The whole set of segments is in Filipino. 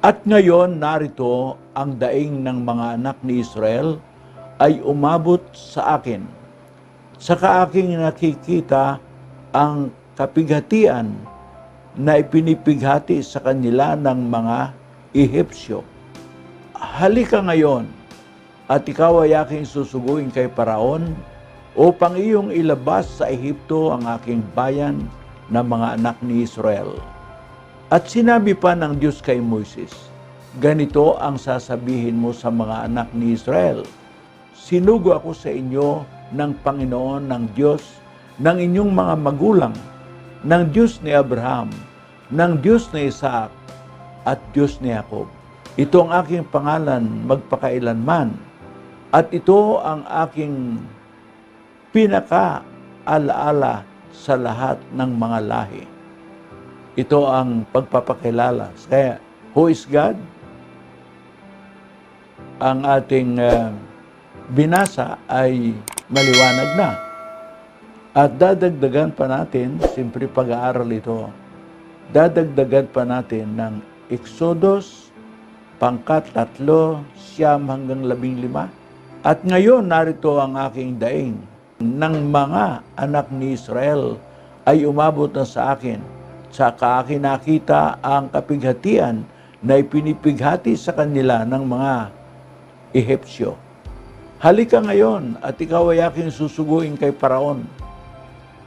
At ngayon, narito ang daing ng mga anak ni Israel ay umabot sa akin. Saka aking nakikita ang kapighatian na ipinipighati sa kanila ng mga Ehipsyo. Halika ngayon at ikaw ay aking susuguin kay Paraon upang iyong ilabas sa Ehipto ang aking bayan na mga anak ni Israel. At sinabi pa ng Diyos kay Moises, ganito ang sasabihin mo sa mga anak ni Israel. Sinugo ako sa inyo ng Panginoon ng Diyos ng inyong mga magulang, ng Diyos ni Abraham, ng Diyos ni Isaac, at Diyos ni Jacob. Ito ang aking pangalan magpakailanman, at ito ang aking pinaka-alaala sa lahat ng mga lahi. Ito ang pagpapakilala. Kaya, who is God? Ang ating binasa ay maliwanag na. At dadagdagan pa natin, siyempre pag-aaral ito, dadagdagan pa natin ng Exodus, pangkat 3, 9 hanggang 15. At ngayon, narito ang aking daing ng mga anak ni Israel ay umabot na sa akin. Saka akin nakita ang kapighatian na ipinipighati sa kanila ng mga Ehipsyo. Halika ngayon at ikaw ay aking susuguin kay Paraon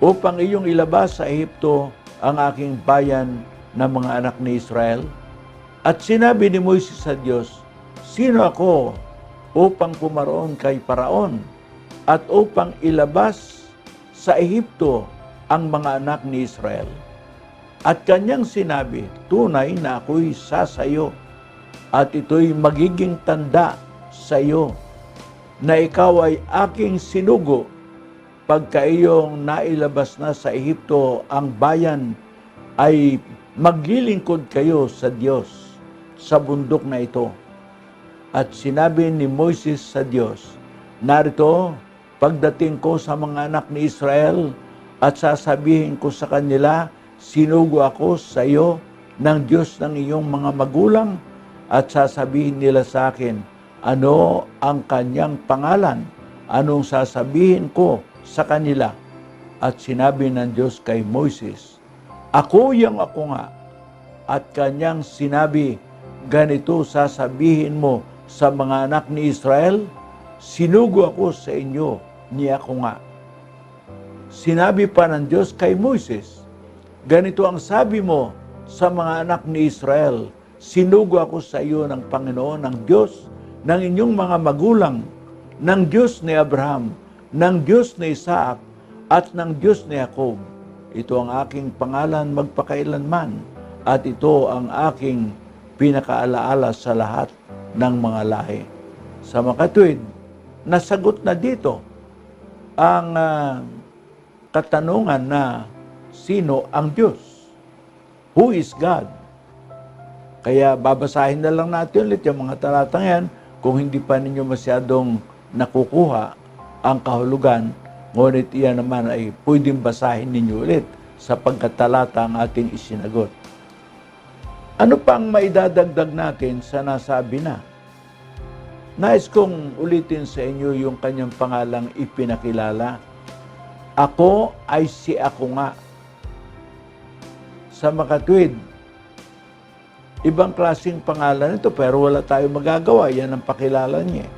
upang iyong ilabas sa Ehipto ang aking bayan na mga anak ni Israel. At sinabi ni Moises sa Diyos, sino ako upang pumaroon kay Paraon at upang ilabas sa Ehipto ang mga anak ni Israel? At kanyang sinabi, tunay na ako'y sasayo at ito'y magiging tanda sa iyo na ikaw ay aking sinugo pagka iyong nailabas na sa Ehipto ang bayan ay maglilingkod kayo sa Diyos sa bundok na ito. At sinabi ni Moises sa Diyos, narito, pagdating ko sa mga anak ni Israel at sasabihin ko sa kanila, sinugo ako sa iyo ng Diyos ng iyong mga magulang at sasabihin nila sa akin, ano ang kanyang pangalan? Anong sasabihin ko sa kanila? At sinabi ng Diyos kay Moises, ako yung ako nga. At kanyang sinabi, ganito sasabihin mo sa mga anak ni Israel, sinugo ako sa inyo ni ako nga. Sinabi pa ng Diyos kay Moises, ganito ang sabi mo sa mga anak ni Israel, sinugo ako sa iyo ng Panginoon, ng Diyos, ng inyong mga magulang, ng Diyos ni Abraham, ng Diyos ni Isaac, at ng Diyos ni Jacob. Ito ang aking pangalan magpakailanman, at ito ang aking pinakaalaala sa lahat ng mga lahi. Sa makatuwid, nasagot na dito ang katanungan na sino ang Diyos? Who is God? Kaya babasahin na lang natin ulit yung mga talatang yan kung hindi pa ninyo masyadong nakukuha ang kahulugan, ngunit iyan naman ay pwedeng basahin ninyo ulit sapagkat talata ang ating isinagot. Ano pang maidadagdag natin sa nasabi na? Nais kong ulitin sa inyo yung kanyang pangalang ipinakilala. Ako ay si ako nga. Sa makatwid, ibang klaseng pangalan ito pero wala tayong magagawa. Yan ang pakilala niya.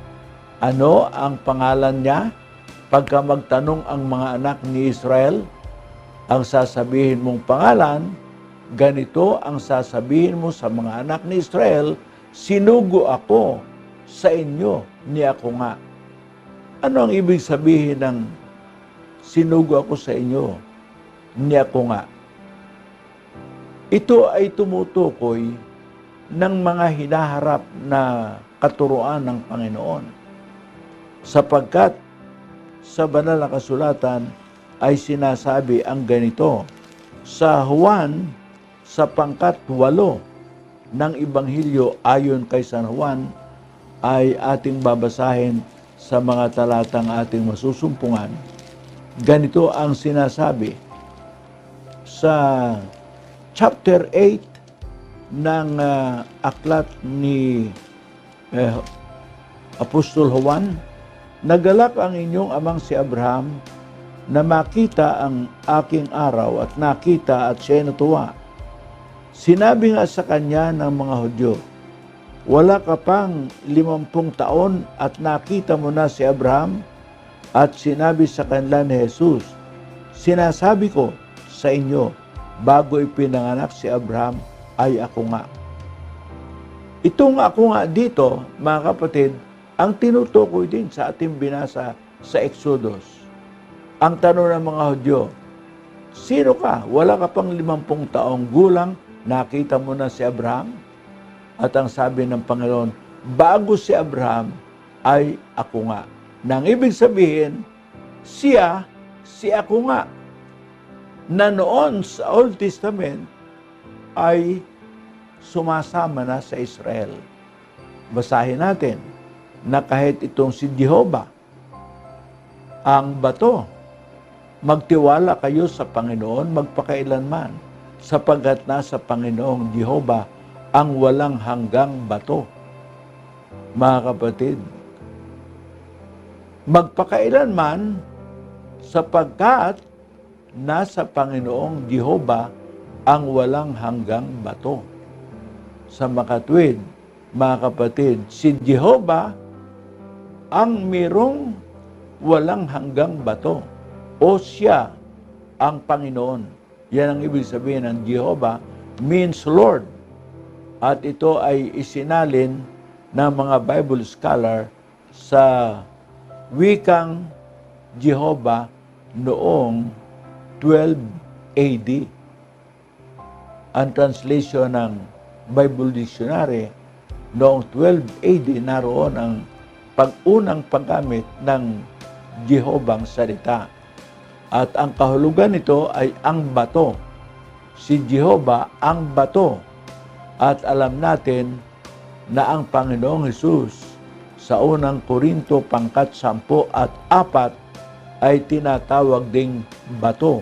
Ano ang pangalan niya? Pagka magtanong ang mga anak ni Israel, ang sasabihin mong pangalan, ganito ang sasabihin mo sa mga anak ni Israel, sinugo ako sa inyo ni ako nga. Ano ang ibig sabihin ng sinugo ako sa inyo ni ako nga? Ito ay tumutukoy ng mga hinaharap na katuruan ng Panginoon. Sapagkat sa banal na kasulatan ay sinasabi ang ganito. Sa Juan, sa pangkat 8 ng Ibanghilyo ayon kay San Juan, ay ating babasahin sa mga talatang ating masusumpungan. Ganito ang sinasabi sa chapter 8, ng aklat ni Apostol Juan, nagalak ang inyong amang si Abraham na makita ang aking araw at nakita at siya natuwa. Sinabi nga sa kanya ng mga Hudyo, wala ka pang 50 taon at nakita mo na si Abraham? At sinabi sa kanila ni Jesus, sinasabi ko sa inyo, bago ipinanganak si Abraham, ay ako nga. Itong ako nga dito, mga kapatid, ang tinutukoy din sa ating binasa sa Exodus. Ang tanong ng mga Hudyo, sino ka? Wala ka pang 50 taong gulang, nakita mo na si Abraham? At ang sabi ng Panginoon, bago si Abraham, ay ako nga. Nang ibig sabihin, siya, si ako nga, na noon sa Old Testament, ay sumasama na sa Israel. Basahin natin na kahit itong si Jehovah, ang bato, magtiwala kayo sa Panginoon magpakailanman, sapagkat nasa Panginoong Jehovah ang walang hanggang bato. Mga kapatid, magpakailanman sapagkat nasa Panginoong Jehovah ang walang hanggang bato. Sa makatwid, mga kapatid, si Jehovah ang mayroong walang hanggang bato o siya ang Panginoon. Yan ang ibig sabihin ng Jehovah means Lord. At ito ay isinalin ng mga Bible scholar sa wikang Jehovah noong 12 AD. Ang translation ng Bible Dictionary noong 12 AD, naroon ang unang paggamit ng Jehovahang salita. At ang kahulugan nito ay ang bato. Si Jehovah ang bato. At alam natin na ang Panginoong Hesus sa unang Korinto pangkat 10 at 4 ay tinatawag ding bato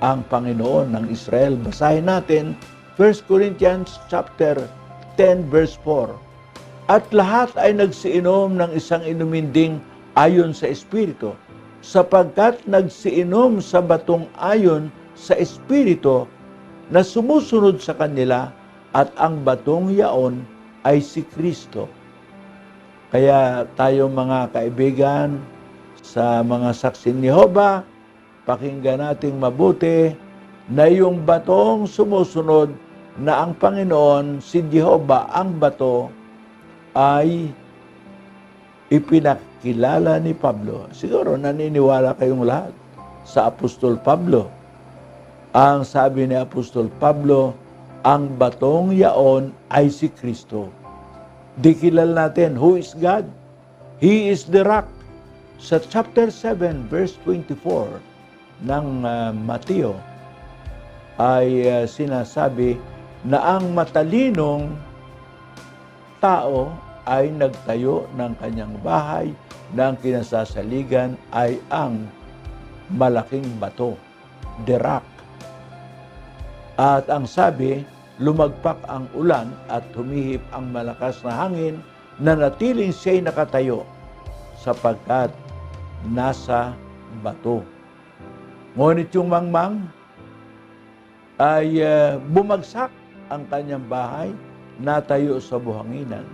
ang Panginoon ng Israel. Basahin natin 1 Corinthians chapter 10 verse 4. At lahat ay nagsiinom ng isang inuminding ayon sa Espiritu, sapagkat nagsiinom sa batong ayon sa Espiritu na sumusunod sa kanila, at ang batong yaon ay si Kristo. Kaya tayo mga kaibigan, sa mga saksi ni Jehovah, pakinggan nating mabuti na yung batong sumusunod na ang Panginoon, si Jehovah, ang bato, ay ipinakilala ni Pablo. Siguro naniniwala kayong lahat sa Apostol Pablo. Ang sabi ni Apostol Pablo, ang batong yaon ay si Kristo. Dikilal natin, who is God? He is the rock. Sa chapter 7, verse 24 ng Mateo, ay sinasabi na ang matalinong tao ay nagtayo ng kanyang bahay na ang kinasasaligan ay ang malaking bato, the rock. At ang sabi, lumagpak ang ulan at humihip ang malakas na hangin, na natiling siya'y nakatayo sapagkat nasa bato. Ngunit yung mangmang ay bumagsak ang kanyang bahay, natayo sa buhanginan.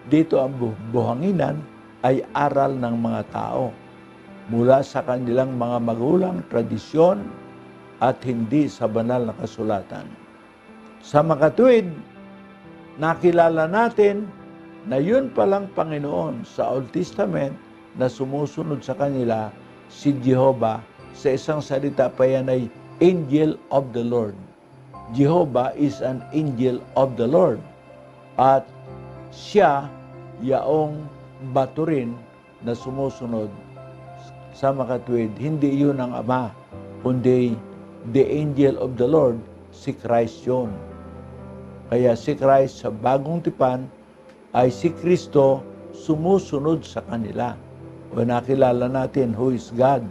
Dito ang buhanginan ay aral ng mga tao mula sa kanilang mga magulang, tradisyon, at hindi sa banal na kasulatan. Sa makatuwid, nakilala natin na yun palang Panginoon sa Old Testament na sumusunod sa kanila, si Jehovah. Sa isang salita pa yan ay angel of the Lord. Jehovah is an angel of the Lord. At siya, yaong bato rin na sumusunod sa makatuwid. Hindi yun ang Ama, kundi the angel of the Lord, si Christ yun. Kaya si Christ sa bagong tipan ay si Kristo sumusunod sa kanila. O nakilala natin who is God.